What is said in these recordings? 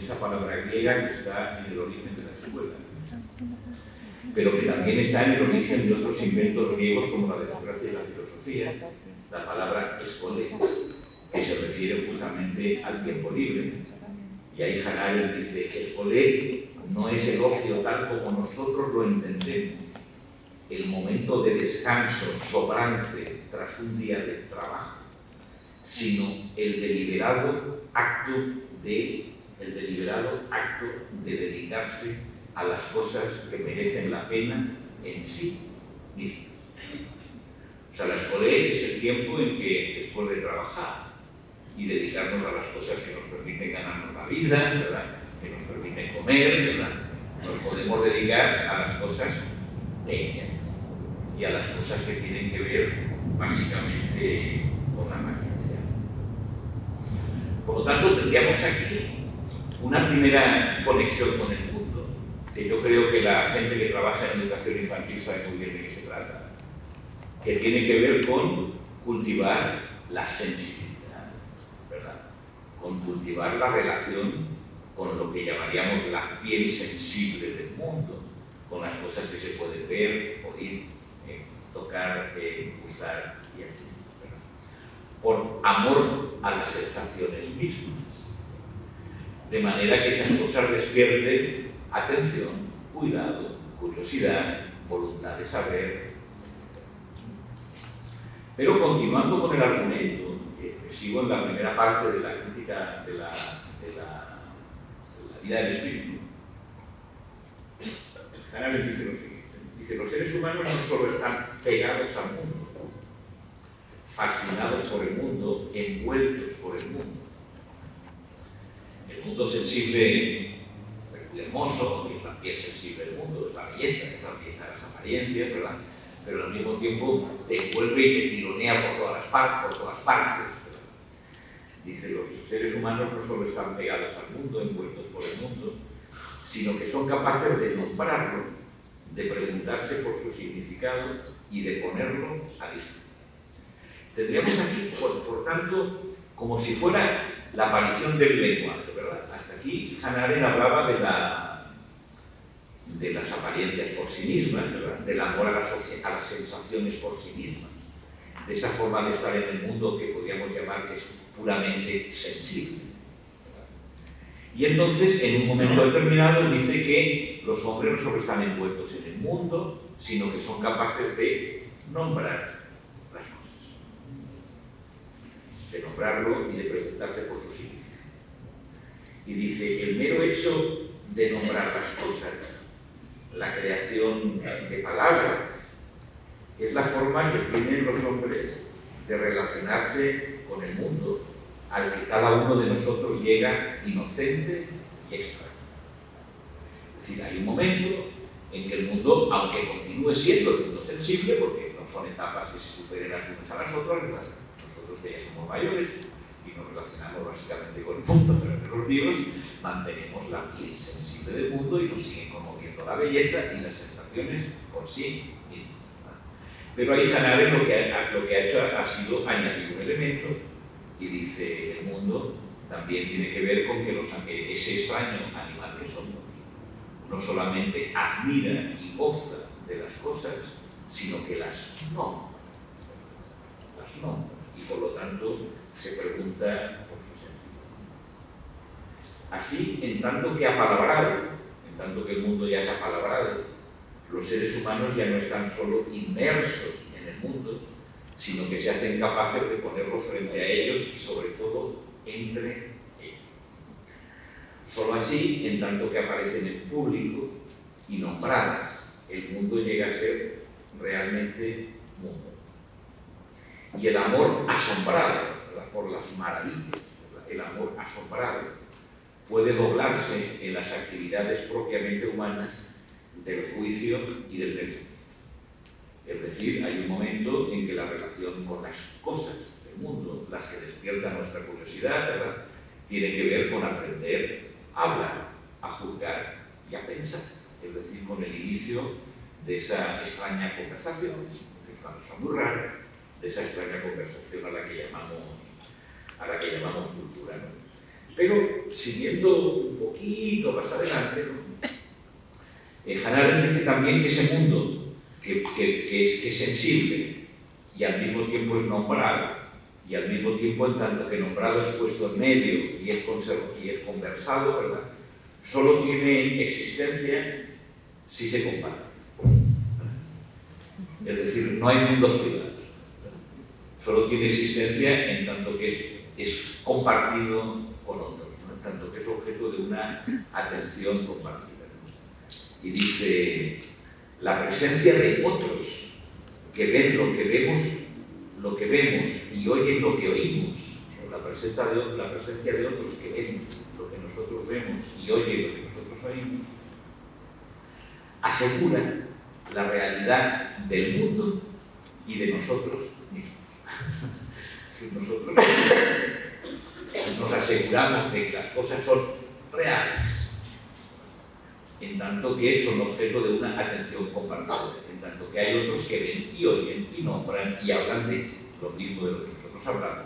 esa palabra griega que está en el origen de la escuela, pero que también está en el origen de otros inventos griegos como la democracia y la filosofía, la palabra escolé, que se refiere justamente al tiempo libre. Y ahí Hannah Arendt dice, escolé no es el ocio tal como nosotros lo entendemos, el momento de descanso sobrante tras un día de trabajo, sino el deliberado acto de dedicarse a las cosas que merecen la pena en sí mismas. O sea, la escolé es el tiempo en que, después de trabajar y dedicarnos a las cosas que nos permiten ganarnos la vida, ¿verdad?, que nos permiten comer, ¿verdad?, nos podemos dedicar a las cosas bellas y a las cosas que tienen que ver básicamente con la magnificencia. Por lo tanto, tendríamos aquí una primera conexión con el mundo, que yo creo que la gente que trabaja en educación infantil sabe muy bien de qué se trata, que tiene que ver con cultivar la sensibilidad, ¿verdad?, con cultivar la relación con lo que llamaríamos la piel sensible del mundo, con las cosas que se pueden ver, oír, tocar, usar y así, ¿verdad?, por amor a las sensaciones mismas, de manera que esas cosas despierten atención, cuidado, curiosidad, voluntad de saber. Pero continuando con el argumento, sigo en la primera parte de la crítica de la vida del espíritu. Hannah Arendt dice lo siguiente, dice, los seres humanos no solo están pegados al mundo, fascinados por el mundo, envueltos por el mundo. El mundo sensible es muy hermoso, es la piel sensible del mundo, es la belleza de las apariencias, ¿verdad?, pero al mismo tiempo te envuelve y te tironea por todas partes. Dice, los seres humanos no solo están pegados al mundo, envueltos por el mundo, sino que son capaces de nombrarlo, de preguntarse por su significado y de ponerlo a disposición. Tendríamos aquí, por tanto, como si fuera la aparición del lenguaje, ¿verdad? Hasta aquí Hannah Arendt hablaba de las apariencias por sí mismas, ¿verdad?, del amor a las sensaciones por sí mismas, de esa forma de estar en el mundo que podríamos llamar que es puramente sensible, ¿verdad? Y entonces, en un momento determinado, dice que los hombres no solo están envueltos en el mundo, sino que son capaces de nombrar las cosas, de nombrarlo y de preguntarse por su significado. Y dice, el mero hecho de nombrar las cosas, la creación de palabras, es la forma que tienen los hombres de relacionarse con el mundo, al que cada uno de nosotros llega inocente y extraño. Es decir, hay un momento en que el mundo, aunque continúe siendo el mundo sensible, porque no son etapas que se superen las unas a las otras, nosotros que ya somos mayores y nos relacionamos básicamente con el mundo a través de los libros, mantenemos la piel sensible del mundo y nos siguen conmoviendo la belleza y las sensaciones por sí mismas. Pero ahí Hannah Arendt lo que ha hecho ha sido añadir un elemento y dice, el mundo también tiene que ver con que ese extraño animal que somos no solamente admira y goza de las cosas, sino que las nombra. Y por lo tanto se pregunta por su sentido. Así, en tanto que apalabrado, en tanto que el mundo ya es apalabrado, los seres humanos ya no están solo inmersos en el mundo, sino que se hacen capaces de ponerlo frente a ellos y sobre todo entre ellos. Solo así, en tanto que aparecen en público y nombradas, el mundo llega a ser realmente mundo. Y el amor asombrado, ¿verdad?, por las maravillas, ¿verdad?, el amor asombrado puede doblarse en las actividades propiamente humanas del juicio y del pensamiento. Es decir, hay un momento en que la relación con las cosas del mundo, las que despiertan nuestra curiosidad, ¿verdad?, tiene que ver con aprender a hablar, a juzgar y a pensar. Es decir, con el inicio de esa extraña conversación, que es una cosa muy rara, de esa extraña conversación a la que llamamos cultura, ¿no? Pero, siguiendo un poquito más adelante, Hannah Arendt dice también que ese mundo que es sensible y al mismo tiempo es nombrado, y al mismo tiempo, en tanto que nombrado es puesto en medio y es conversado, ¿verdad?, solo tiene existencia si se comparte. Es decir, no hay mundos privados. Solo tiene existencia en tanto que es compartido con otros, ¿no?, en tanto que es objeto de una atención compartida. Y dice, la presencia de otros que ven lo que vemos y oyen lo que oímos, o la presencia de otros que ven lo que nosotros vemos y oyen lo que nosotros oímos, asegura la realidad del mundo y de nosotros mismos. Si nosotros nos aseguramos de que las cosas son reales, en tanto que son objeto de una atención compartida, en tanto que hay otros que ven y oyen y nombran y hablan de lo mismo de lo que nosotros hablamos.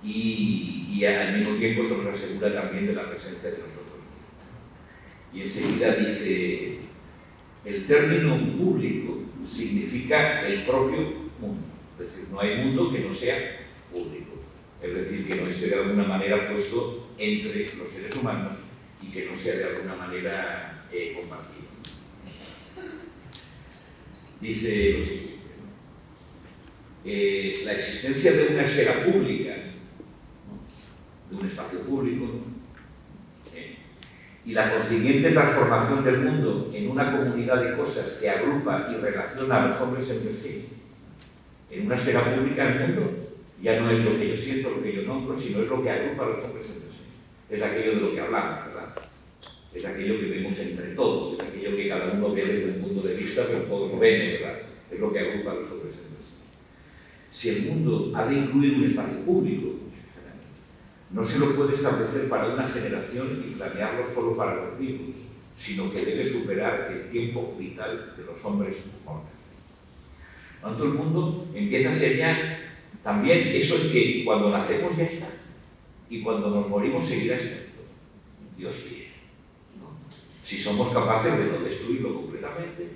Y al mismo tiempo eso nos asegura también de la presencia de nosotros mismos. Y enseguida dice, el término público significa el propio mundo. Es decir, no hay mundo que no sea público. Es decir, que no esté de alguna manera puesto entre los seres humanos y que no sea de alguna manera compartido. Dice lo siguiente, ¿no? La existencia de una esfera pública, ¿no?, de un espacio público, y la consiguiente transformación del mundo en una comunidad de cosas que agrupa y relaciona a los hombres entre sí, en una esfera pública el mundo ya no es lo que yo siento, lo que yo nombro, sino es lo que agrupa a los hombres entre sí. Es aquello de lo que hablamos, ¿verdad? Es aquello que vemos entre todos, es aquello que cada uno ve desde un punto de vista, pero todos lo ven, ¿verdad? Es lo que agrupa a los hombres entre sí. Si el mundo ha de incluir un espacio público, no se lo puede establecer para una generación y planearlo solo para los vivos, sino que debe superar el tiempo vital de los hombres mortales. Tanto el mundo empieza a ser ya también eso es que cuando nacemos ya está, y cuando nos morimos seguirá estando. Dios quiere, ¿no? Si somos capaces de no destruirlo completamente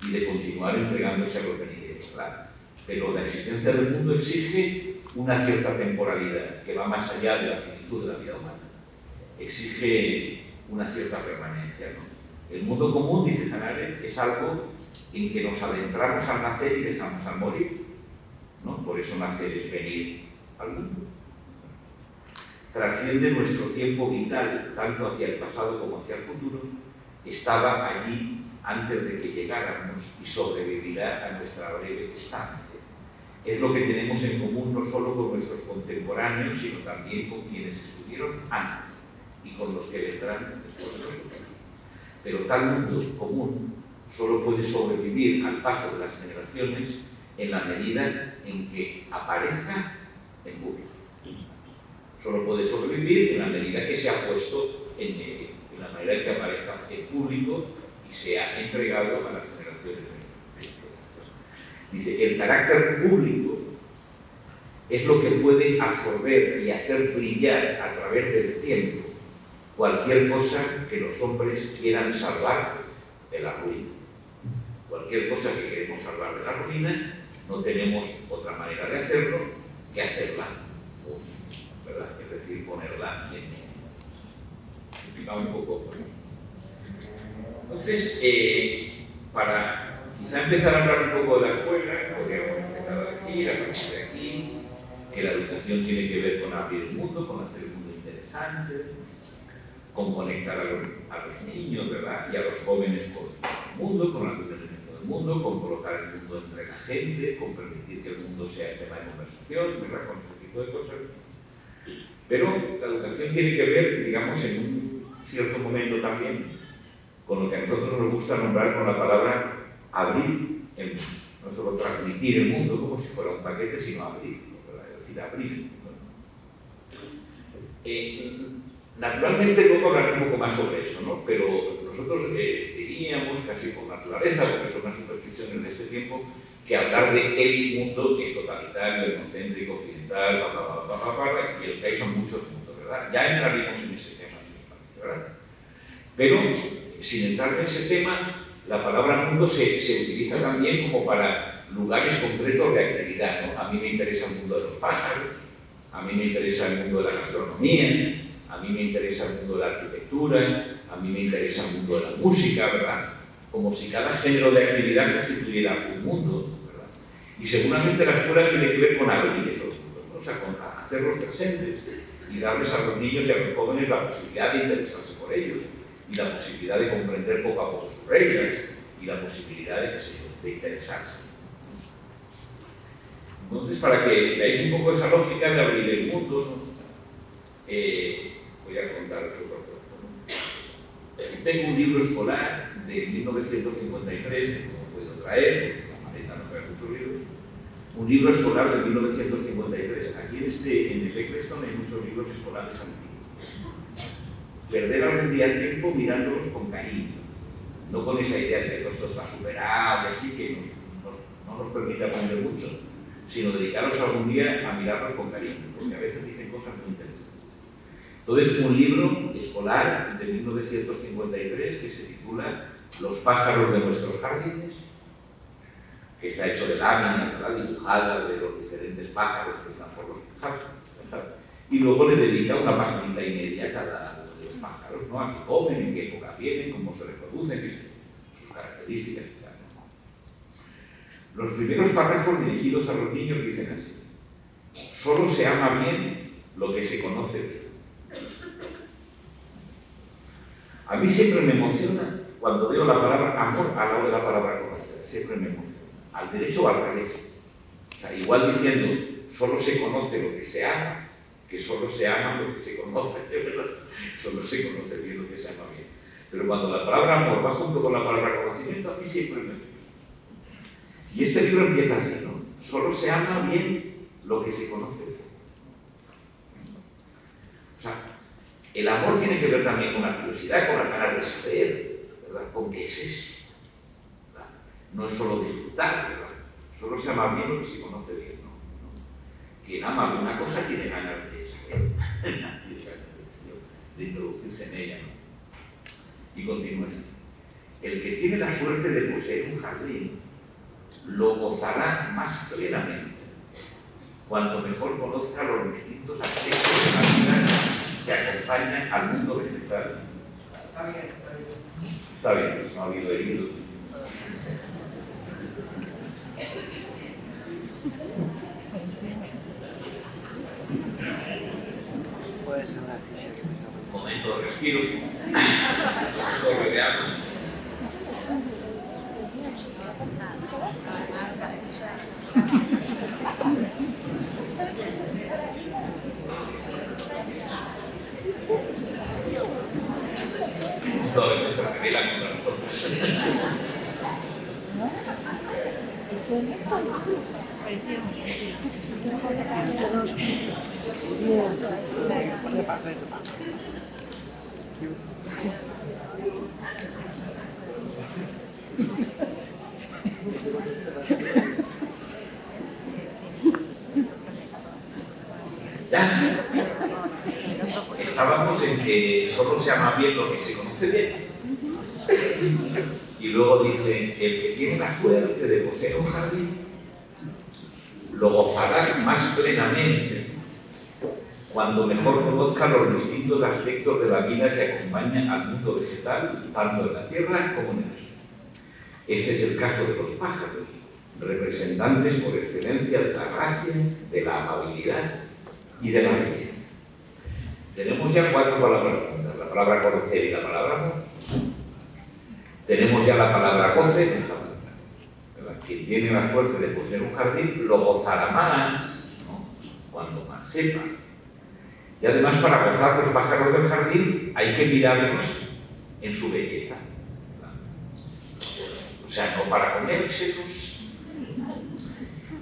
y de continuar entregándose a los venideros, claro. Pero la existencia del mundo exige una cierta temporalidad que va más allá de la finitud de la vida humana. Exige una cierta permanencia, ¿no? El mundo común, dice Hannah Arendt, es algo en que nos adentramos al nacer y dejamos al morir, ¿no? Por eso nacer es venir al mundo. Trasciende nuestro tiempo vital, tanto hacia el pasado como hacia el futuro, estaba allí antes de que llegáramos y sobrevivirá a nuestra breve estancia. Es lo que tenemos en común no solo con nuestros contemporáneos, sino también con quienes estuvieron antes y con los que vendrán después de nosotros. Pero tal mundo común solo puede sobrevivir al paso de las generaciones en la medida en que aparezca en público. Solo puede sobrevivir en la medida que se ha puesto en medio, en la medida que aparezca en público y sea entregado a las generaciones venideras. Dice, el carácter público es lo que puede absorber y hacer brillar a través del tiempo cualquier cosa que los hombres quieran salvar de la ruina. Cualquier cosa que queremos salvar de la ruina, no tenemos otra manera de hacerlo que hacerla, ¿verdad? Es decir, ponerla en medio. Explicaba un poco. Entonces, para quizá empezar a hablar un poco de la escuela, podríamos empezar a decir, a partir de aquí, que la educación tiene que ver con abrir el mundo, con hacer el mundo interesante, con conectar a los niños, ¿verdad?, y a los jóvenes con el mundo, con la educación del mundo, con colocar el mundo entre la gente, con permitir que el mundo sea el tema de conversación, ¿verdad?, con este tipo de cosas. Pero la educación tiene que ver, digamos, en un cierto momento también, con lo que a nosotros nos gusta nombrar con la palabra abrir el mundo. No solo transmitir el mundo como si fuera un paquete, sino abrirlo, ¿verdad? Es decir, abrirlo. Naturalmente, luego hablaré un poco más sobre eso, ¿no? Pero nosotros diríamos, casi por naturaleza, porque son las supersticiones de este tiempo, que hablar de el mundo es totalitario, etnocéntrico, occidental, y el que hay son muchos mundos, ¿verdad? Ya entraremos en ese tema, ¿verdad? Pero, sin entrar en ese tema, la palabra mundo se utiliza también como para lugares concretos de actividad, ¿no? A mí me interesa el mundo de los pájaros, a mí me interesa el mundo de la gastronomía, a mí me interesa el mundo de la arquitectura, a mí me interesa el mundo de la música, ¿verdad? Como si cada género de actividad constituyera un mundo, ¿verdad? Y seguramente la escuela tiene que ver con abrir esos mundos, ¿no? O sea, con hacerlos presentes y darles a los niños y a los jóvenes la posibilidad de interesarse por ellos y la posibilidad de comprender poco a poco sus reglas y la posibilidad de interesarse. Entonces, para que veáis un poco esa lógica de abrir el mundo, ¿no? Voy a contaros otro poco. Tengo un libro escolar de 1953, que no puedo traer, la maleta no trae muchos libros. Un libro escolar de 1953. Aquí en el Eccleston hay muchos libros escolares antiguos. Perder algún día el tiempo mirándolos con cariño, no con esa idea de que todo esto está superado y así, que no nos permite aprender mucho, sino dedicaros algún día a mirarlos con cariño, porque a veces dicen cosas muy interesantes. Entonces, un libro escolar de 1953 que se titula Los pájaros de nuestros jardines, que está hecho de láminas, ¿verdad?, dibujadas de los diferentes pájaros que están por los jardines, y luego le dedica una paginita y media a cada uno de los pájaros, ¿no? A qué comen, en qué época vienen, cómo se reproducen, sus características y tal. Los primeros párrafos dirigidos a los niños dicen así: solo se ama bien lo que se conoce bien. A mí siempre me emociona cuando veo la palabra amor al lado de la palabra conocer, siempre me emociona. Al derecho o al revés. O sea, igual diciendo solo se conoce lo que se ama, que solo se ama lo que se conoce, ¿verdad? Solo se conoce bien lo que se ama bien. Pero cuando la palabra amor va junto con la palabra conocimiento, a mí siempre me emociona. Y este libro empieza así, ¿no? Solo se ama bien lo que se conoce bien. O sea, el amor tiene que ver también con la curiosidad, con las ganas de saber, ¿verdad? ¿Con qué es eso? ¿Verdad? No es solo disfrutar, ¿verdad? Solo se ama bien lo que se conoce bien, ¿no? Quien ama alguna cosa tiene ganas de saber, de introducirse en ella, ¿no? Y continúa así: el que tiene la suerte de poseer un jardín lo gozará más plenamente cuanto mejor conozca los distintos aspectos de la vida que acompañan al mundo vegetal. Está bien, pues no ha habido heridos. Puede ser una silla. Un momento de respiro. Corre de agua. Todo esto se revela contra nosotros. ¿Qué pasa eso? Ya. Estábamos en que solo se ama bien lo que se conoce bien. Y luego dice: el que tiene la suerte de poseer un jardín lo gozará más plenamente cuando mejor conozca los distintos aspectos de la vida que acompañan al mundo vegetal, tanto en la tierra como en el aire. Este es el caso de los pájaros, representantes por excelencia de la gracia, de la amabilidad y de la belleza. Tenemos ya 4 palabras juntas: la palabra conocer y la palabra amor. Tenemos ya la palabra goce, quien tiene la suerte de poseer un jardín lo gozará más, ¿no?, cuando más sepa. Y además, para gozar los pájaros del jardín hay que mirarlos en su belleza, ¿verdad? O sea, no para comérselos,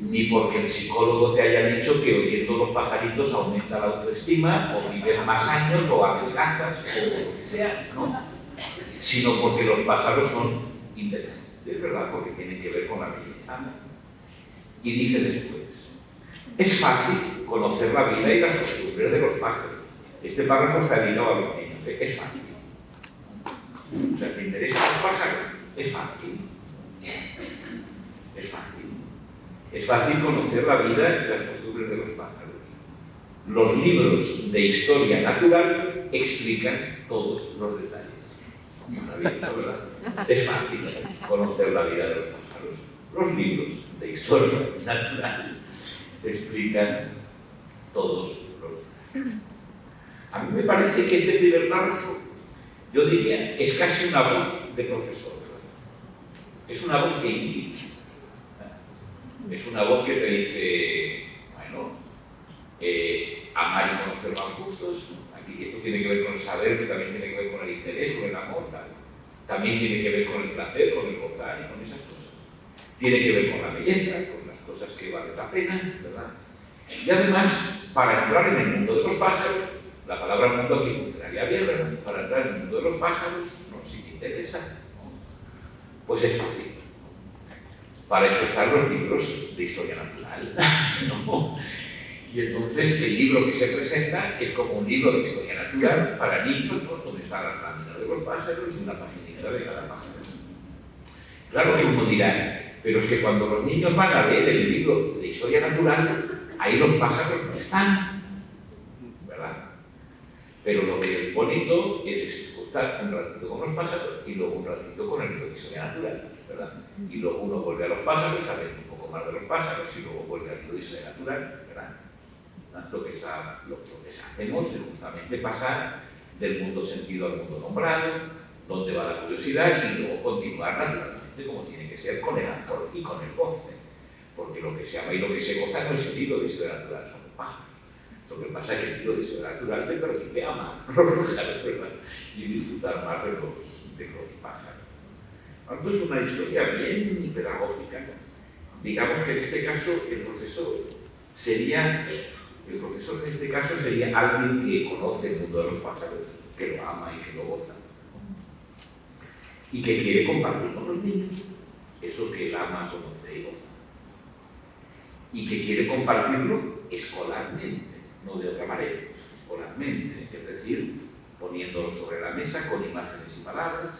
ni porque el psicólogo te haya dicho que oyendo los pajaritos aumenta la autoestima, o vives más años, o adelgazas, o lo que sea, ¿no? Sino porque los pájaros son interesantes, ¿verdad? Porque tienen que ver con la belleza. Y dice después: es fácil conocer la vida y las costumbres de los pájaros. Este párrafo está dedicado a los niños. Es fácil. O sea, ¿te interesan los pájaros? Es fácil. Es fácil. Es fácil conocer la vida y las costumbres de los pájaros. Los libros de historia natural explican todos los detalles. Maravilloso, ¿verdad? Es fácil conocer la vida de los pájaros. Los libros de historia natural explican todos los detalles. A mí me parece que este primer párrafo, yo diría, es casi una voz de profesor. Es una voz que invita. Es una voz que te dice, bueno, amar y conocer los gustos. Aquí esto tiene que ver con el saber, que también tiene que ver con el interés, con el amor, también tiene que ver con el placer, con el gozar y con esas cosas. Tiene que ver con la belleza, con las cosas que valen la pena, ¿verdad? Y además, para entrar en el mundo de los pájaros, la palabra mundo aquí funcionaría bien, ¿verdad? Para entrar en el mundo de los pájaros, no, si te interesa, ¿no? Pues es fácil. Para eso están los libros de historia natural, ¿no? Y entonces el libro que se presenta es como un libro de historia natural para niños, ¿no? Donde están las láminas de los pájaros y una paginita de cada pájaro. Claro que uno dirá, pero es que cuando los niños van a leer el libro de historia natural, ahí los pájaros no están, ¿verdad? Pero lo que es bonito es estar un ratito con los pájaros y luego un ratito con el libro de historia natural, ¿verdad? Y luego uno vuelve a los pájaros, sabe un poco más de los pájaros y luego vuelve al libro de historia natural, ¿verdad? Lo que hacemos es justamente pasar del mundo sentido al mundo nombrado, donde va la curiosidad y luego continuar naturalmente como tiene que ser con el amor y con el goce. Porque lo que se ama y lo que se goza no es el libro de historia natural, son los pájaros. Lo que pasa es que el libro de historia natural te permite amar los pájaros, ¿verdad? Y disfrutar más de los pájaros. Entonces es una historia bien pedagógica, ¿no? Digamos que en este caso el profesor en este caso sería alguien que conoce el mundo de los pájaros, que lo ama y que lo goza, y que quiere compartir con los niños eso que él ama, conoce y goza, y que quiere compartirlo escolarmente, no de otra manera, escolarmente, es decir, poniéndolo sobre la mesa con imágenes y palabras,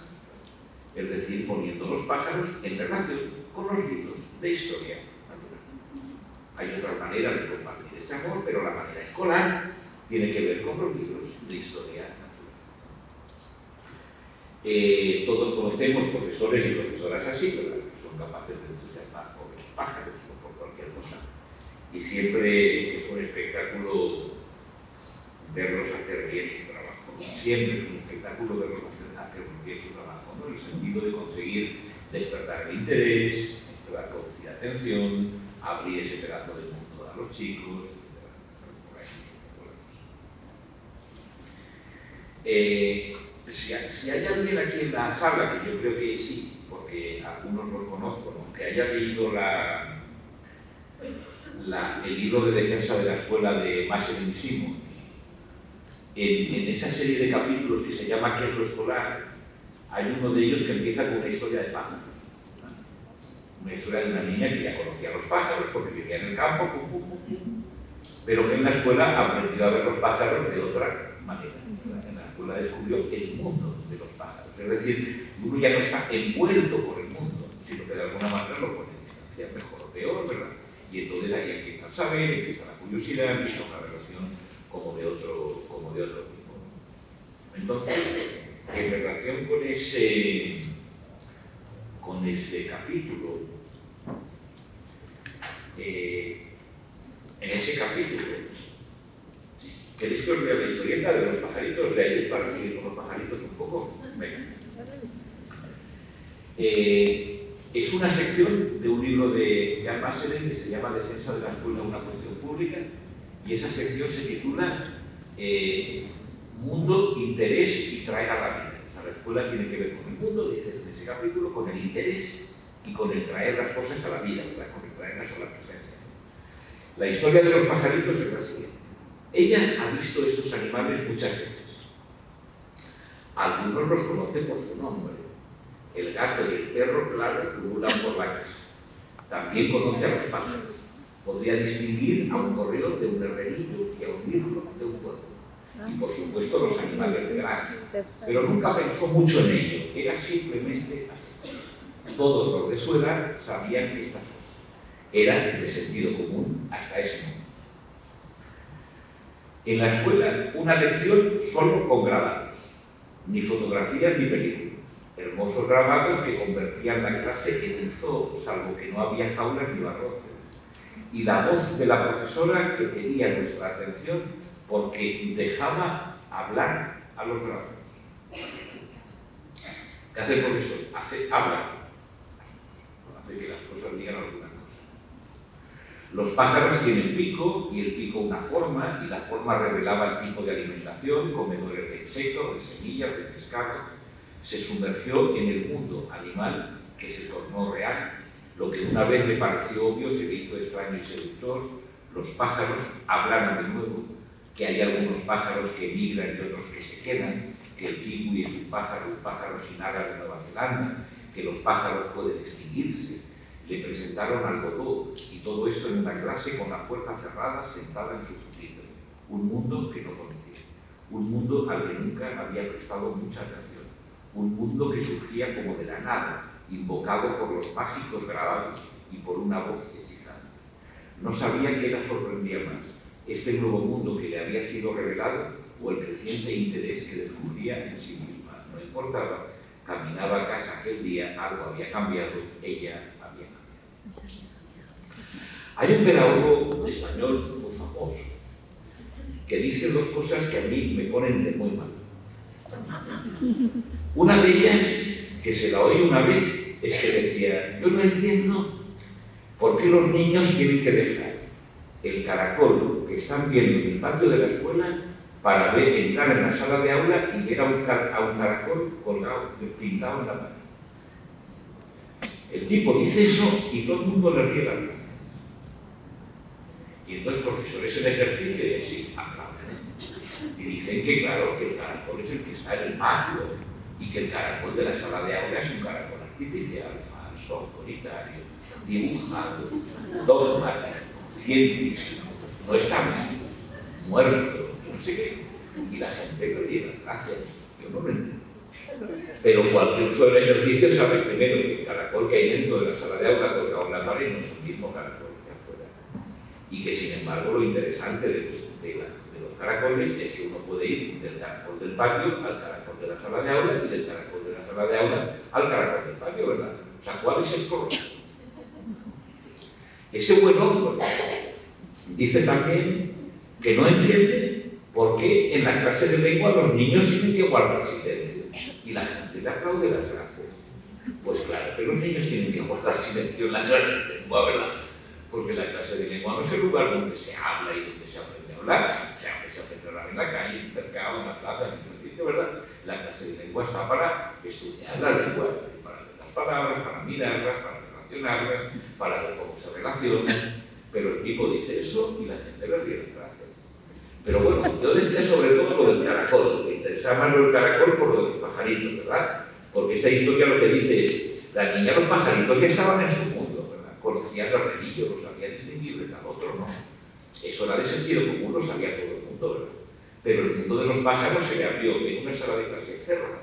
es decir, poniendo los pájaros en relación con los libros de historia natural. Hay otras maneras de compartir ese amor, pero la manera escolar tiene que ver con los libros de historia natural. Todos conocemos profesores y profesoras así, ¿verdad? Que son capaces de entusiasmar por los pájaros o por cualquier cosa. Y siempre es un espectáculo verlos hacer bien su trabajo. Siempre es un espectáculo verlos hacer bien su trabajo, ¿no? En el sentido de conseguir despertar el interés, producir atención, abrir ese pedazo de mundo a los chicos, si hay alguien aquí en la sala, que yo creo que sí, porque algunos los conozco, ¿no? Que haya leído el libro de defensa de la escuela de Massenet y Simon, en esa serie de capítulos que se llama ¿Qué es lo escolar? Hay uno de ellos que empieza con una historia de pájaros. Una historia de una niña que ya conocía a los pájaros porque vivía en el campo, pero que en la escuela aprendió a ver los pájaros de otra manera. En la escuela descubrió el mundo de los pájaros. Es decir, uno ya no está envuelto por el mundo, sino que de alguna manera lo puede distanciar mejor o peor, ¿verdad? Y entonces ahí empieza a saber, empieza la curiosidad, empieza una relación como de otro tipo. Entonces, en relación con ese capítulo, en ese capítulo, ¿queréis que os lea la historieta de los pajaritos? ¿Leéis para seguir con los pajaritos un poco? Venga. Es una sección de un libro de Anne Massenet que se llama Defensa de la escuela, una cuestión pública, y esa sección se titula Mundo, interés y traer a la vida. O sea, la escuela tiene que ver con el mundo, dice en ese capítulo, con el interés y con el traer las cosas a la vida, ¿verdad? Con el traerlas a la presencia. La historia de los pajaritos es la siguiente. Ella ha visto estos animales muchas veces. Algunos los conoce por su nombre. El gato y el perro, claro, pululan por la casa. También conoce a los pájaros. Podría distinguir a un gorrión de un herrerillo y a un mirlo de un cuervo. y por supuesto los animales de granja, pero nunca pensó mucho en ello, era simplemente así. Todos los de su edad sabían que estas cosas eran de sentido común hasta ese momento. En la escuela, una lección solo con grabados, ni fotografías ni películas, hermosos grabados que convertían la clase en un zoo, salvo que no había jaulas ni barrotes, y la voz de la profesora que tenía nuestra atención porque dejaba hablar a los grabados. ¿Qué hace el profesor? Habla, hace que las cosas digan alguna cosa. Los pájaros tienen pico, y el pico una forma, y la forma revelaba el tipo de alimentación, comedores de insectos, de semillas, de pescado. Se sumergió en el mundo animal que se tornó real. Lo que una vez le pareció obvio se le hizo extraño y seductor. Los pájaros hablaron de nuevo, que hay algunos pájaros que migran y otros que se quedan, que el kiwi es un pájaro sin alas de Nueva Zelanda, que los pájaros pueden extinguirse. Le presentaron al Godó, y todo esto en una clase con la puerta cerrada, sentada en su pupitre. Un mundo que no conocía, un mundo al que nunca había prestado mucha atención, un mundo que surgía como de la nada, invocado por los mágicos grabados y por una voz hechizante. No sabía qué la sorprendía más, este nuevo mundo que le había sido revelado o el creciente interés que descubría en sí misma. No importaba, caminaba a casa aquel día, algo había cambiado, ella había cambiado. Hay un pedagogo español muy famoso que dice dos cosas que a mí me ponen de muy mal. Una de ellas, que se la oí una vez, es que decía: yo no entiendo por qué los niños tienen que dejar el caracol que están viendo en el patio de la escuela para entrar en la sala de aula y ver a un caracol colgado, pintado en la pared. El tipo dice eso y todo el mundo le ríe las gracias. Y entonces, profesores en ejercicio y así aplauden. Y dicen que claro, que el caracol es el que está en el patio y que el caracol de la sala de aula es un caracol artificial, falso, autoritario, dibujado, dogmático, científico, no está vivo, muerto, no sé qué. Y la gente le ríe las gracias. Yo no lo entiendo. Pero cualquier uso del ejercicio sabe primero que el caracol que hay dentro de la sala de aula colgado en la pared no es el mismo caracol que afuera. Y que sin embargo lo interesante de los caracoles es que uno puede ir del caracol del patio al caracol de la sala de aula y del caracol de la sala de aula al caracol del patio, ¿verdad? O sea, ¿cuál es el problema? Ese buen hombre dice también que no entiende por qué en la clase de lengua los niños tienen que guardar silencio y la gente le aplaude las gracias. Pues claro, que los niños tienen que guardar silencio en la clase de lengua, ¿verdad? Porque la clase de lengua no es el lugar donde se habla y donde se aprende a hablar, se aprende a hablar en la calle, en el mercado, en la plaza, en el sitio, ¿verdad? La clase de lengua está para estudiar la lengua, para ver las palabras, para mirarlas, para relacionarlas, para ver cómo se relacionan, pero el tipo dice eso y la gente le ríe las gracias. Pero bueno, yo decía sobre todo lo del caracol, me interesaba más lo del caracol por lo de los pajaritos, ¿verdad? Porque esta historia lo que dice es, la niña, los pajaritos ya estaban en su mundo, ¿verdad? Conocían los renillos, los sabían distinguir del otro, ¿no? Eso era de sentido común, lo sabía todo el mundo, ¿verdad? Pero el mundo de los pájaros se le abrió en una sala de clase cerrada,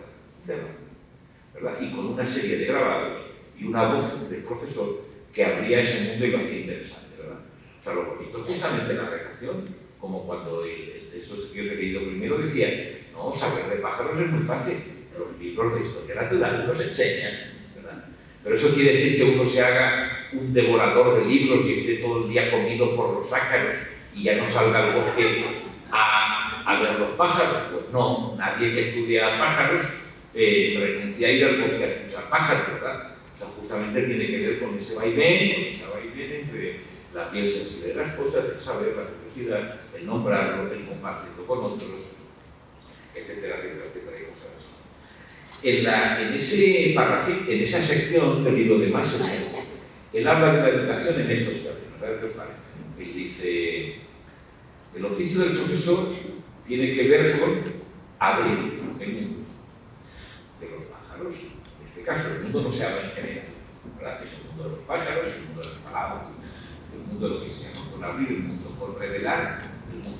¿verdad? Y con una serie de grabados y una voz del profesor que abría ese mundo y lo hacía interesante, ¿verdad? O sea, lo bonito es justamente la redacción, como cuando esos que os he leído primero decían, no, saber de pájaros es muy fácil, los libros de historia natural nos enseñan, ¿verdad? Pero eso quiere decir que uno se haga un devorador de libros y esté todo el día comido por los ácaros y ya no salga al bosque a ver los pájaros. Pues no, nadie que estudia pájaros renuncia a ir al bosque a escuchar pájaros, ¿verdad? O sea, justamente tiene que ver con ese vaivén entre la piel sensible de las cosas, el saber, la curiosidad, el nombrarlo, el compartirlo con otros, etcétera, etcétera, etcétera, y cosas así. En ese párrafo, en esa sección del libro de Massenburg, él habla de la educación en estos términos, a ver qué os parece. Él dice, el oficio del profesor tiene que ver con abrir el mundo de los pájaros. En este caso, el mundo no se habla en general, ¿verdad? Es el mundo de los pájaros, el mundo de las palabras, el mundo de lo que sea, con abrir el mundo, con revelar el mundo.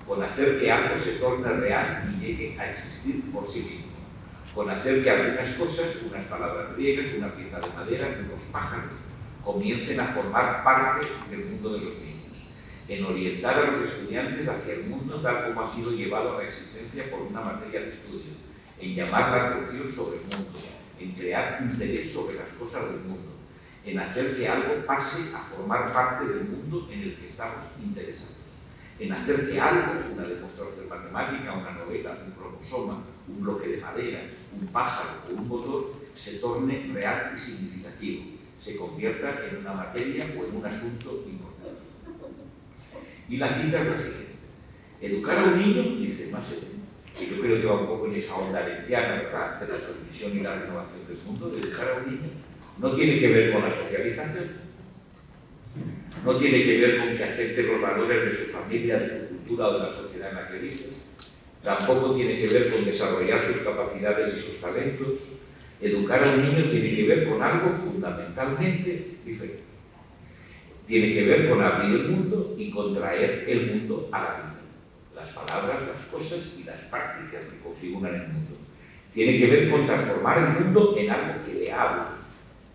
con hacer que algo se torne real y llegue a existir por sí mismo, con hacer que algunas cosas, unas palabras griegas, una pieza de madera, unos pájaros, comiencen a formar parte del mundo de los niños, en orientar a los estudiantes hacia el mundo tal como ha sido llevado a la existencia por una materia de estudio, en llamar la atención sobre el mundo, en crear interés sobre las cosas del mundo, en hacer que algo pase a formar parte del mundo en el que estamos interesados, en hacer que algo, una demostración matemática, una novela, un cromosoma, un bloque de madera, un pájaro o un motor, se torne real y significativo, se convierta en una materia o en un asunto importante. Y la cita es la siguiente. Educar a un niño, dice Masset, que yo creo que va un poco en esa onda arendtiana, ¿verdad?, de la transmisión y la renovación del mundo. Educar a un niño no tiene que ver con la socialización, no tiene que ver con que acepte los valores de su familia, de su cultura o de la sociedad en la que vive, tampoco tiene que ver con desarrollar sus capacidades y sus talentos. Educar a un niño tiene que ver con algo fundamentalmente diferente. Tiene que ver con abrir el mundo y con traer el mundo a la vida. Las palabras, las cosas y las prácticas que configuran el mundo. Tiene que ver con transformar el mundo en algo que le hable.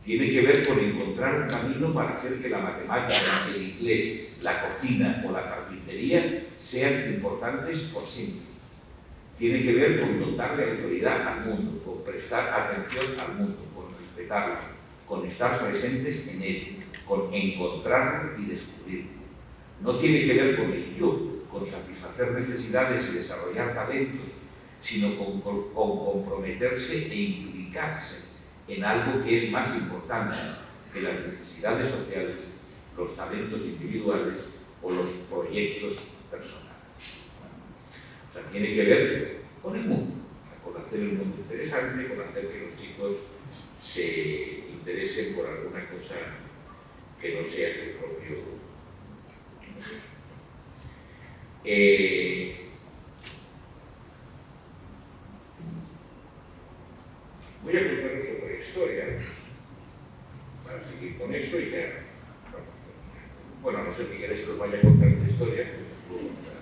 Tiene que ver con encontrar un camino para hacer que la matemática, el inglés, la cocina o la carpintería sean importantes por sí mismas. Tiene que ver con dotarle autoridad al mundo, con prestar atención al mundo, con respetarlo, con estar presentes en él, con encontrarlo y descubrirlo. No tiene que ver con el yo, con satisfacer necesidades y desarrollar talentos, sino con comprometerse e implicarse en algo que es más importante que las necesidades sociales, los talentos individuales o los proyectos personales. O sea, tiene que ver con el mundo, con hacer el mundo interesante, con hacer que los chicos se interesen por alguna cosa que no sea su propio. Voy a contaros otra historia para seguir con eso y ya. Bueno, no sé si queréis que os vaya a contar una historia, pues os puedo contar.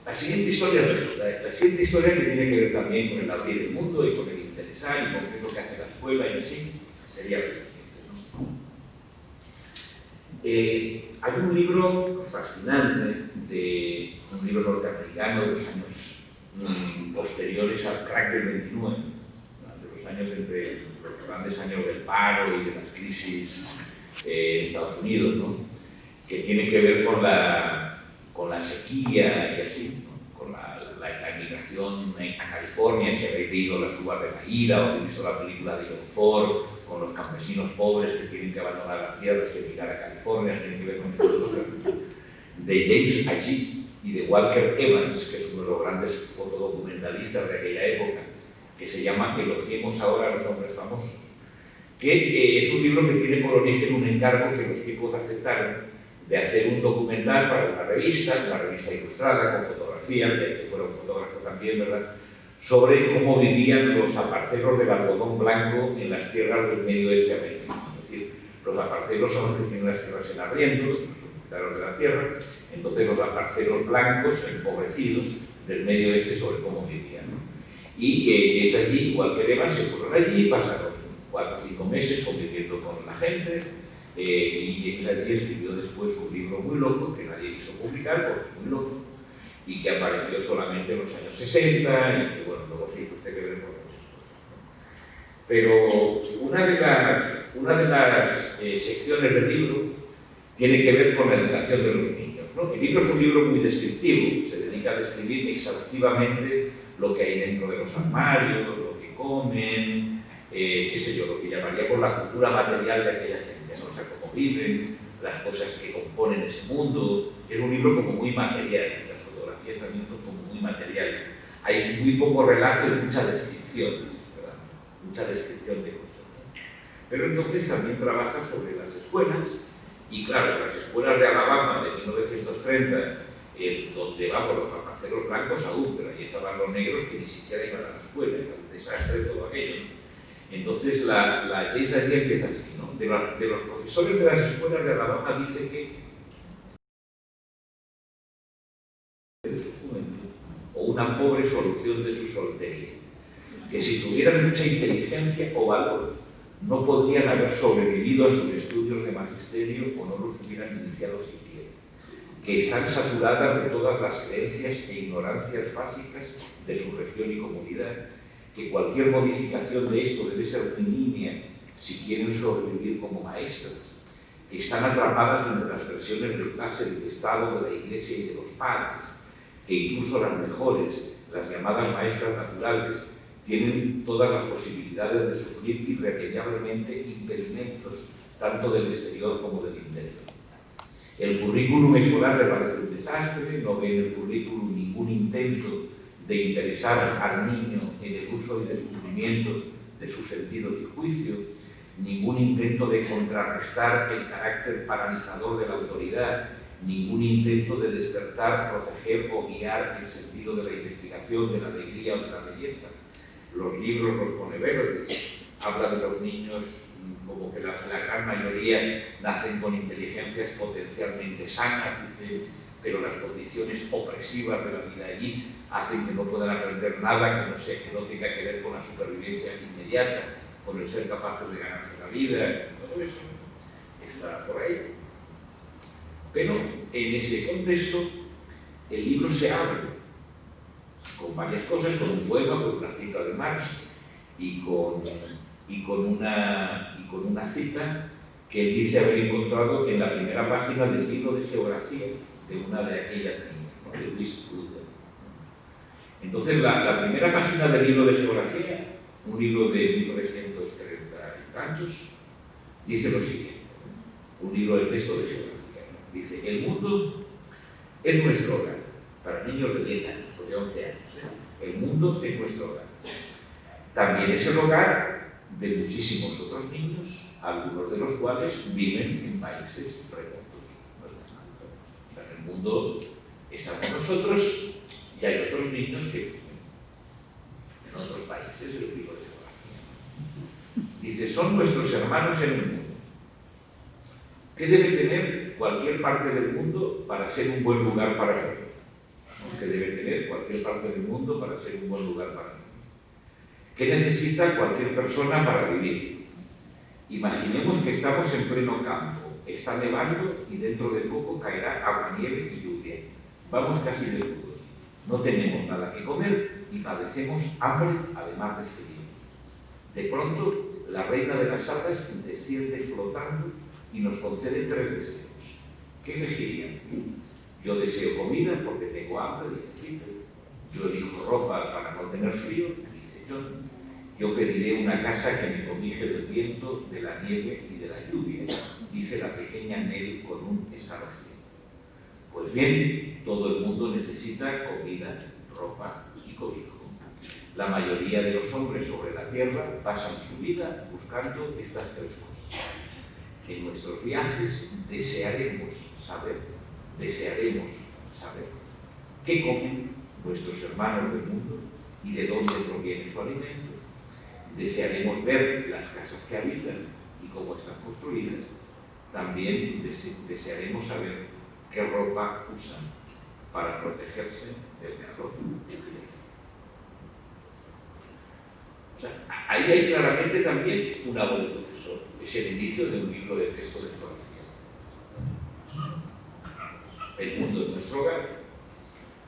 La siguiente historia que tiene que ver también con el abrir el mundo y con el interesar y con qué es lo que hace la escuela y así, sería la siguiente, ¿no? Hay un libro fascinante, un libro norteamericano de los años posteriores al crack del 29, de los años entre los grandes años del paro y de las crisis en Estados Unidos, ¿no?, que tiene que ver con la sequía y así, ¿no?, con la emigración a California. Si habéis leído Las uvas de la ira o habéis visto la película de John Ford, con los campesinos pobres que tienen que abandonar las tierras y emigrar a California, tiene que ver con estas cosas, de James Agee y de Walker Evans, que es uno de los grandes fotodocumentalistas de aquella época, que se llama Elogiemos ahora a los hombres famosos, que es un libro que tiene por origen un encargo que los tipos aceptaron de hacer un documental para una revista ilustrada, con fotografías, de que fuera un fotógrafo también, ¿verdad?, sobre cómo vivían los aparcelos del algodón blanco en las tierras del medio oeste americano. Es decir, los aparcelos son los que tienen las tierras en arriendo, los propietarios de la tierra, entonces los aparcelos blancos, empobrecidos, del medio oeste, sobre cómo vivían, ¿no? Y es allí, igual que Evans, se fueron allí, pasaron 4 o 5 meses conviviendo con la gente, y James Agee escribió después un libro muy loco que nadie quiso publicar porque es muy loco y que apareció solamente en los años 60 y que, bueno, luego se hizo célebre por muchas cosas. Pero una de las secciones del libro tiene que ver con la educación de los niños, ¿no? El libro es un libro muy descriptivo, se dedica a describir exhaustivamente lo que hay dentro de los armarios, lo que comen, qué sé yo, lo que llamaríamos la cultura material de aquella gente, ¿no? O sea, cómo viven, las cosas que componen ese mundo. Es un libro como muy material, las fotografías también son como muy materiales. Hay muy poco relato y mucha descripción, ¿verdad? Mucha descripción de cosas, ¿no? Pero entonces también trabaja sobre las escuelas, y claro, las escuelas de Alabama de 1930, donde vamos los aparcelos blancos aún, pero ahí estaban los negros que ni siquiera iban a la escuela, era un desastre todo aquello. Entonces la James Agee empieza así, ¿no? de los profesores de las escuelas de Alabama dice que de su juventud, o una pobre solución de su soltería, que si tuvieran mucha inteligencia o valor, no podrían haber sobrevivido a sus estudios de magisterio o no los hubieran iniciado siquiera, que están saturadas de todas las creencias e ignorancias básicas de su región y comunidad, que cualquier modificación de esto debe ser muy nimia si quieren sobrevivir como maestras, que están atrapadas entre las presiones de clase, del Estado, de la Iglesia y de los padres, que incluso las mejores, las llamadas maestras naturales, tienen todas las posibilidades de sufrir irremediablemente impedimentos, tanto del exterior como del interior. El currículum escolar le parece un desastre, no ve en el currículum ningún intento de interesar al niño en el uso y descubrimiento de sus sentidos y juicios, ningún intento de contrarrestar el carácter paralizador de la autoridad, ningún intento de despertar, proteger o guiar el sentido de la investigación, de la alegría o de la belleza. Los libros los pone verdes, habla de los niños como que la gran mayoría nacen con inteligencias potencialmente sanas, dice, pero las condiciones opresivas de la vida allí hacen que no puedan aprender nada que no tenga que ver con la supervivencia inmediata, con el ser capaces de ganarse la vida, todo eso está por ahí. Pero en ese contexto el libro se abre con varias cosas, con un poema, con una cita de Marx y con una cita que él dice haber encontrado en la primera página del libro de geografía de una de aquellas niñas, ¿no?, de Luis Luther. Entonces, la primera página del libro de geografía, un libro de 1930 y tantos, dice lo siguiente, un libro de texto de geografía. Dice, el mundo es nuestro hogar, para niños de 10 años o de 11 años. El mundo es nuestro hogar. También es el hogar de muchísimos otros niños, algunos de los cuales viven en países remotos. O sea, en el mundo estamos nosotros y hay otros niños que viven en otros países, el libro de geografía. Dice, son nuestros hermanos en el mundo. ¿Qué debe tener cualquier parte del mundo para ser un buen lugar para vivir? ¿Qué debe tener cualquier parte del mundo para ser un buen lugar para vivir? ¿Qué necesita cualquier persona para vivir? Imaginemos que estamos en pleno campo, está nevando y dentro de poco caerá agua, nieve y lluvia. Vamos casi desnudos, no tenemos nada que comer y padecemos hambre además de frío. De pronto, la reina de las hadas desciende flotando y nos concede 3 deseos. ¿Qué elegirían? Yo deseo comida porque tengo hambre, dice Peter. Yo elijo ropa para no tener frío, dice John. Yo pediré una casa que me cobije del viento, de la nieve y de la lluvia, dice la pequeña Nell con un escalofrío. Pues bien, todo el mundo necesita comida, ropa y cobijo. La mayoría de los hombres sobre la tierra pasan su vida buscando estas 3 cosas. En nuestros viajes desearemos saber qué comen nuestros hermanos del mundo y de dónde proviene su alimento. Desearemos ver las casas que habitan y cómo están construidas. También desearemos saber qué ropa usan para protegerse del calor. O sea, ahí hay claramente también una voz del profesor. Es el inicio de un libro de texto de geografía. El mundo es nuestro hogar,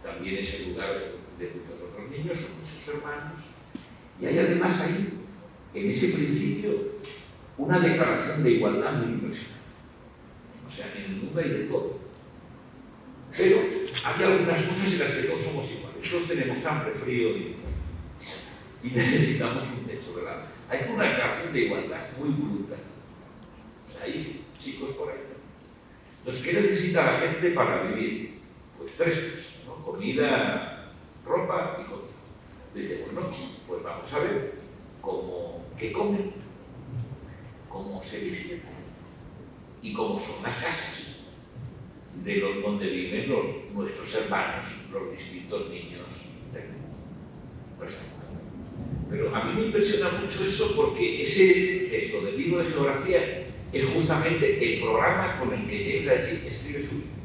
también es el lugar de muchos otros niños, son muchos hermanos, y hay además ahí, en ese principio, una declaración de igualdad muy impresionante. O sea, en el mundo hay de todo. Pero hay algunas cosas en las que todos somos iguales. Todos tenemos hambre, frío y necesitamos un techo, ¿verdad? Hay una declaración de igualdad muy brutal. O sea, hay chicos por ahí. Entonces, ¿qué necesita la gente para vivir? Pues 3 cosas, ¿no? Comida, ropa y comida. Dice, bueno, pues vamos a ver qué comen, cómo se visten y cómo son las casas de los donde viven nuestros hermanos, los distintos niños del mundo. Pues, pero a mí me impresiona mucho eso porque ese texto del libro de geografía es justamente el programa con el que James Agee escribe su libro.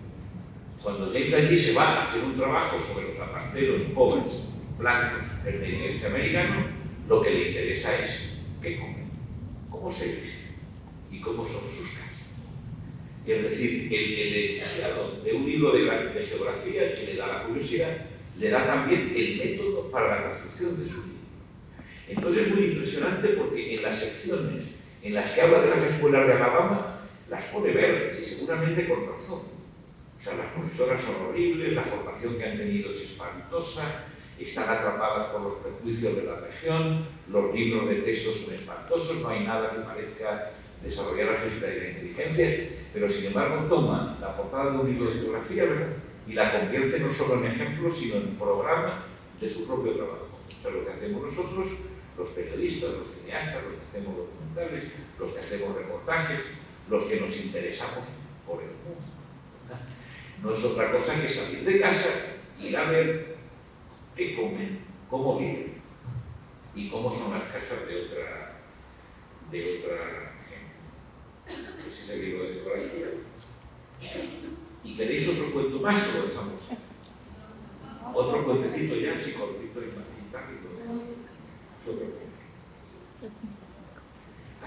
Cuando James Agee se va a hacer un trabajo sobre los rapaceros pobres, blancos, del medio oeste americano, lo que le interesa es qué comen, cómo se visten y cómo son sus casas. Es decir, el enunciado de un libro de geografía que le da la curiosidad, le da también el método para la construcción de su libro. Entonces es muy impresionante porque en las secciones en las que habla de las escuelas de Alabama, las pone verdes y seguramente con razón. O sea, las profesoras son horribles, la formación que han tenido es espantosa, están atrapadas por los prejuicios de la región, los libros de texto son espantosos, no hay nada que parezca desarrollar la física y la inteligencia, pero sin embargo toma la portada de un libro de geografía, ¿verdad?, y la convierte no solo en ejemplo, sino en programa de su propio trabajo. O sea, lo que hacemos nosotros, los periodistas, los cineastas, los que hacemos documentales, los que hacemos reportajes, los que nos interesamos por el mundo, ¿verdad?, no es otra cosa que salir de casa, ir a ver qué comen, cómo viven y cómo son las casas de otra gente. Ese es el libro de geografía. ¿Y queréis otro cuento más o lo dejamos? Otro cuentecito ya, así cortito y táctico. Otro cuento.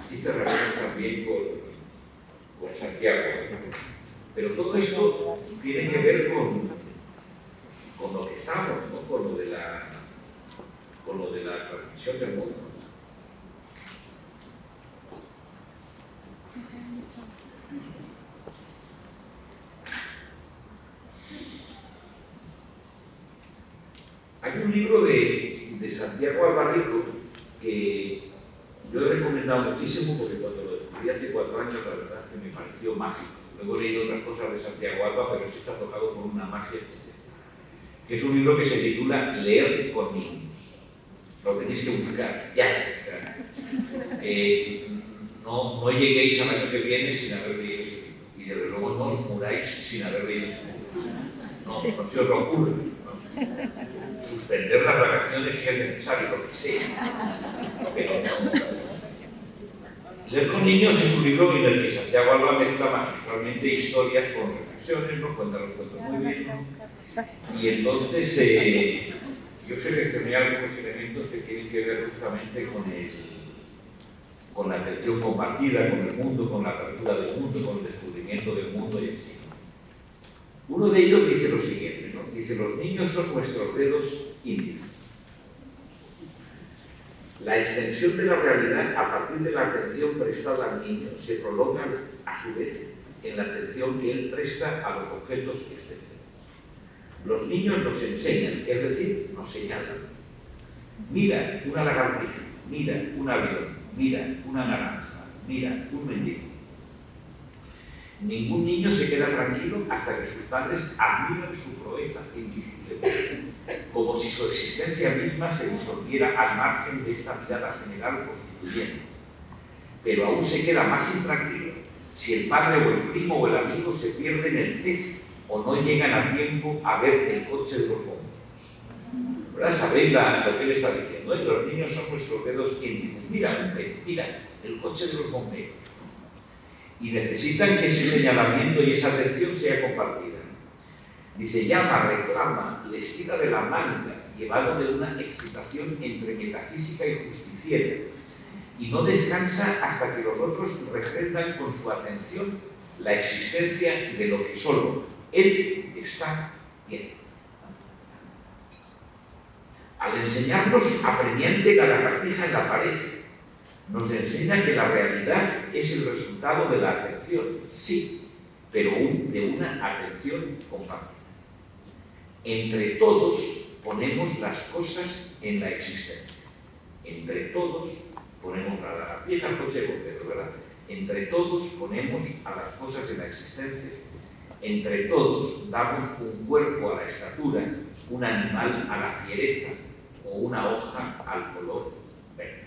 Así cerraremos también con Santiago. Pero todo esto tiene que ver con lo que estamos, ¿no?, con lo de la transición del mundo. Hay un libro de Santiago Albarrico que yo he recomendado muchísimo porque cuando lo descubrí hace 4 años la verdad es que me pareció mágico. Luego he leído otras cosas de Santiago Alba, pero sí está tocado por una magia especial. Que es un libro que se titula Leer con niños. Lo tenéis que buscar, ya. No lleguéis al año que viene sin haber leído ese libro. Y desde luego no os muráis sin haber leído ese libro. No se os ocurre, ¿no? Suspender las vacaciones si es necesario, lo que sea. Pero Leer con niños es un libro en el que Santiago Alba mezcla magistralmente historias con reflexiones, ¿no? Cuenta los cuentos muy bien, ¿no? Y entonces yo seleccioné algunos elementos que tienen que ver justamente con la atención compartida, con el mundo, con la apertura del mundo, con el descubrimiento del mundo y así. Uno de ellos dice lo siguiente, ¿no? Dice: los niños son nuestros dedos índices. La extensión de la realidad a partir de la atención prestada al niño se prolonga a su vez en la atención que él presta a los objetos exteriores. Los niños nos enseñan, es decir, nos señalan. Mira una lagartija, mira un avión, mira una naranja, mira un mendigo. Ningún niño se queda tranquilo hasta que sus padres admiran su proeza en bicicleta, como si su existencia misma se disolviera al margen de esta mirada general constituyente. Pero aún se queda más intranquilo si el padre o el primo o el amigo se pierden el pez o no llegan a tiempo a ver el coche de los bomberos. ¿Verdad? ¿Sabéis lo que él está diciendo? Los niños son nuestros dedos índices. Mira un pez, mira el coche de los bomberos. Y necesitan que ese señalamiento y esa atención sea compartida. Dice: llama, reclama, les tira de la manga, llevado de una excitación entre metafísica y justiciera, y no descansa hasta que los otros refrendan con su atención la existencia de lo que solo él está viendo. Al enseñarnos apremiante la lagartija en la pared, nos enseña que la realidad es el resultado de la atención, sí, pero de una atención compartida. Entre todos ponemos las cosas en la existencia. Entre todos ponemos a la lagartija, al coche de bomberos, ¿verdad? Entre todos ponemos a las cosas en la existencia. Entre todos damos un cuerpo a la estatura, un animal a la fiereza o una hoja al color verde.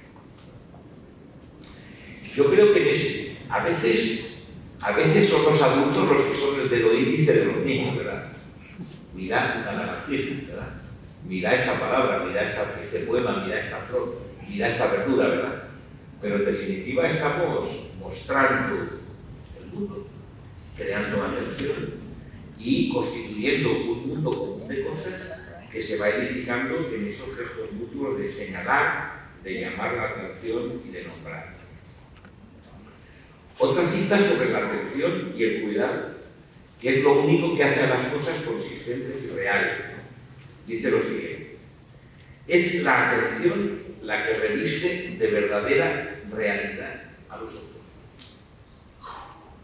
Yo creo que a veces son los adultos los que son el dedo índice de los niños, ¿verdad? Mirad una lagartija, ¿verdad? Mirad esta palabra, mirad este poema, mirad esta flor, mirad esta verdura, ¿verdad? pero en definitiva estamos mostrando el mundo, creando atención y constituyendo un mundo común de cosas que se va edificando en esos gestos mutuos de señalar, de llamar la atención y de nombrar. Otra cita sobre la atención y el cuidado, que es lo único que hace a las cosas consistentes y reales. Dice lo siguiente: es la atención la que reviste de verdadera realidad a los otros.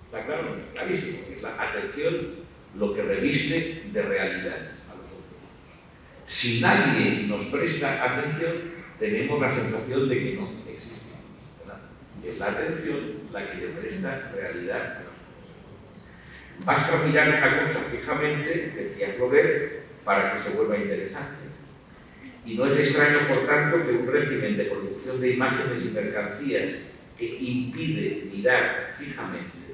Está claro, clarísimo, es la atención lo que reviste de realidad a los otros. Si nadie nos presta atención, tenemos la sensación de que no existe, ¿verdad? Es la atención la que le presta realidad a las cosas. Basta mirar una cosa fijamente, decía Flaubert, para que se vuelva interesante. Y no es extraño, por tanto, que un régimen de producción de imágenes y mercancías que impide mirar fijamente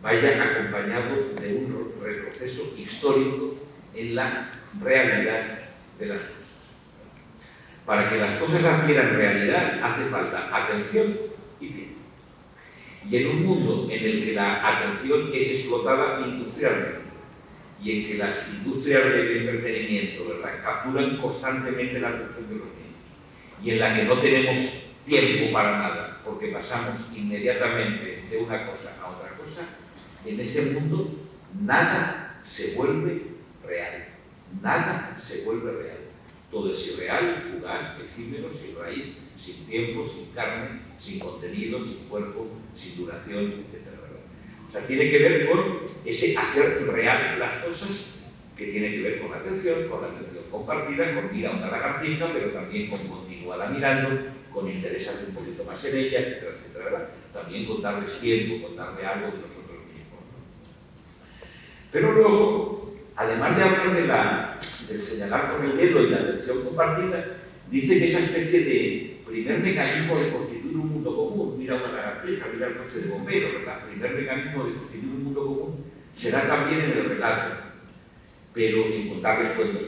vaya acompañado de un retroceso histórico en la realidad de las cosas. Para que las cosas adquieran realidad hace falta atención y tiempo. Y en un mundo en el que la atención es explotada industrialmente y en que las industrias del entretenimiento, ¿verdad?, capturan constantemente la atención de los niños y en la que no tenemos tiempo para nada porque pasamos inmediatamente de una cosa a otra cosa, en ese mundo nada se vuelve real. Nada se vuelve real. Todo es irreal, fugaz, efímero, sin raíz, sin tiempo, sin carne, sin contenido, sin cuerpo, sin duración, etc. O sea, tiene que ver con ese hacer real las cosas, que tiene que ver con la atención compartida, con ir a una lagartija, pero también con continuarla mirando, con interesarse un poquito más en ella, etcétera, etcétera. También con darles tiempo, con darle algo de nosotros mismos. Pero luego, además de hablar del señalar con el dedo y la atención compartida, dice que esa especie de primer mecanismo de constituir un mundo común, mira una lagartija, mira el coche de bomberos, ¿verdad? El primer mecanismo de constituir un mundo común será también en el relato, pero en contarles cuentos,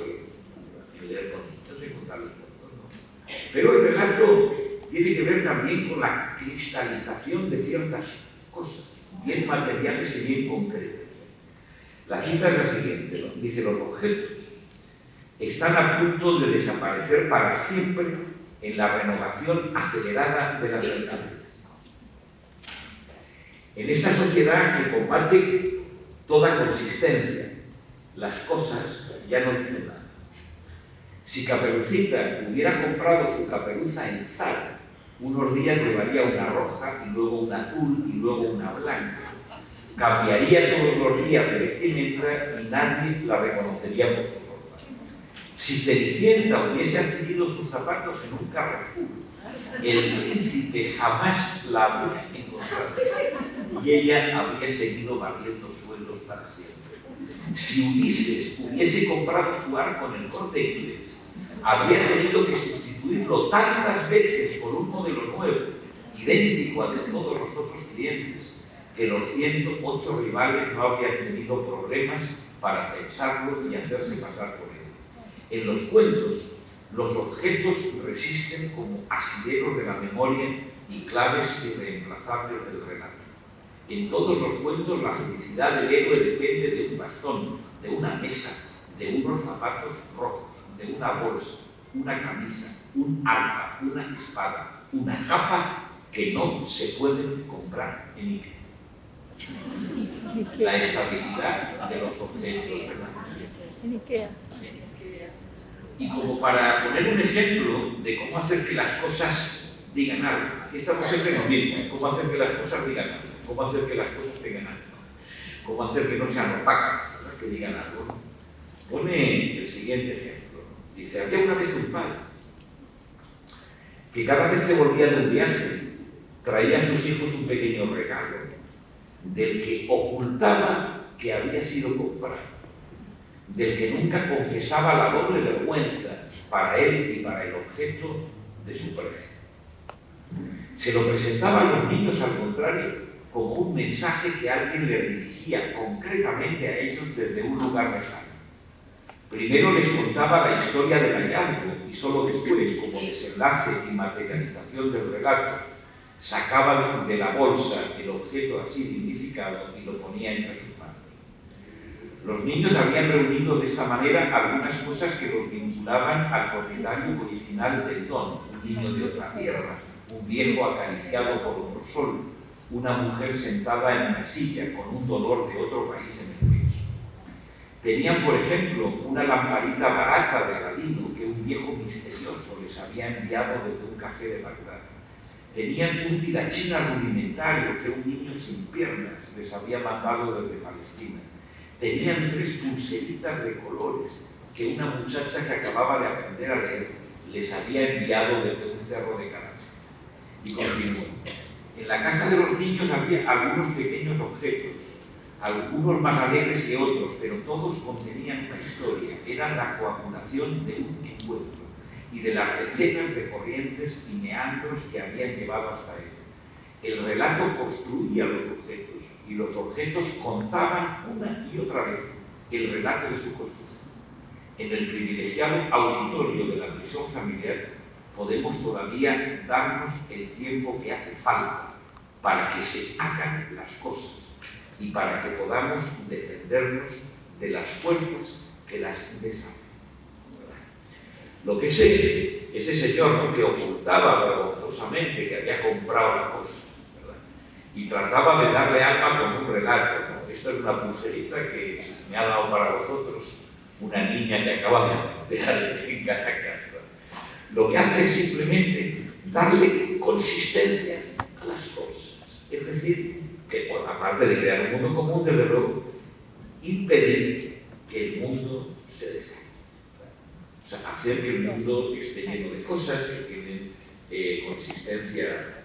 en leer con niños, en contarles cuentos, ¿no? Pero el relato tiene que ver también con la cristalización de ciertas cosas, bien materiales y bien concretas. La cita es la siguiente, ¿no? Dice: los objetos están a punto de desaparecer para siempre en la renovación acelerada de la mercancía. En esta sociedad que combate toda consistencia, las cosas ya no dicen nada. Si Caperucita hubiera comprado su caperuza en Zara, unos días llevaría una roja y luego una azul y luego una blanca. Cambiaría todos los días de vestimenta y nadie la reconocería por su ropa. Si Cenicienta hubiese adquirido sus zapatos en un Carrefour, el príncipe jamás la habría encontrado y ella habría seguido barriendo suelos para siempre. Si Ulises hubiese comprado su arco en el Corte Inglés, habría tenido que sustituirlo tantas veces por un modelo nuevo, idéntico al de todos los otros clientes, que los 108 rivales no habrían tenido problemas para pensarlo y hacerse pasar por él. En los cuentos, los objetos resisten como asideros de la memoria y claves irreemplazables del relato. En todos los cuentos, la felicidad del héroe depende de un bastón, de una mesa, de unos zapatos rojos, de una bolsa, una camisa, un arpa, una espada, una capa que no se pueden comprar en Ikea. La estabilidad de los objetos, ¿verdad? En Ikea. Y como para poner un ejemplo de cómo hacer que las cosas digan algo, aquí estamos siempre en lo mismo, cómo hacer que las cosas digan algo, cómo hacer que las cosas digan algo, cómo hacer que no sean opacas, que digan algo. Pone el siguiente ejemplo. Dice: había una vez un padre que cada vez que volvía de un viaje traía a sus hijos un pequeño regalo del que ocultaba que había sido comprado, del que nunca confesaba la doble vergüenza para él y para el objeto de su precio. Se lo presentaba a los niños, al contrario, como un mensaje que alguien le dirigía concretamente a ellos desde un lugar lejano. Primero les contaba la historia del hallazgo y solo después, como desenlace y materialización del relato, sacaba de la bolsa el objeto así dignificado y lo ponía entre sus manos. Los niños habían reunido de esta manera algunas cosas que los vinculaban al propietario original del don, un niño de otra tierra, un viejo acariciado por otro sol, una mujer sentada en una silla con un dolor de otro país en el pecho. Tenían, por ejemplo, una lamparita barata de Aladino que un viejo misterioso les había enviado desde un café de Bagdad. Tenían un tirachina rudimentario que un niño sin piernas les había mandado desde Palestina. Tenían 3 pulseritas de colores que una muchacha que acababa de aprender a leer les había enviado desde un cerro de Caracas. Y continuó. En la casa de los niños había algunos pequeños objetos, algunos más alegres que otros, pero todos contenían una historia. Eran la coagulación de un encuentro y de las decenas de corrientes y meandros que habían llevado hasta él. El relato construía los objetos y los objetos contaban una y otra vez el relato de su construcción. En el privilegiado auditorio de la prisión familiar podemos todavía darnos el tiempo que hace falta para que se hagan las cosas y para que podamos defendernos de las fuerzas que las deshacen. Lo que sé, ese señor, ¿no?, que ocultaba vergonzosamente que había comprado la cosa, ¿verdad?, y trataba de darle alma con un relato, ¿no? Esto es una pulserita que me ha dado para vosotros una niña que acaba de dar en Caracas. Lo que hace es simplemente darle consistencia a las cosas. Es decir, que por aparte de crear un mundo común, desde luego, impedir que el mundo se deshaga. O sea, hacer que el mundo esté lleno de cosas que tienen consistencia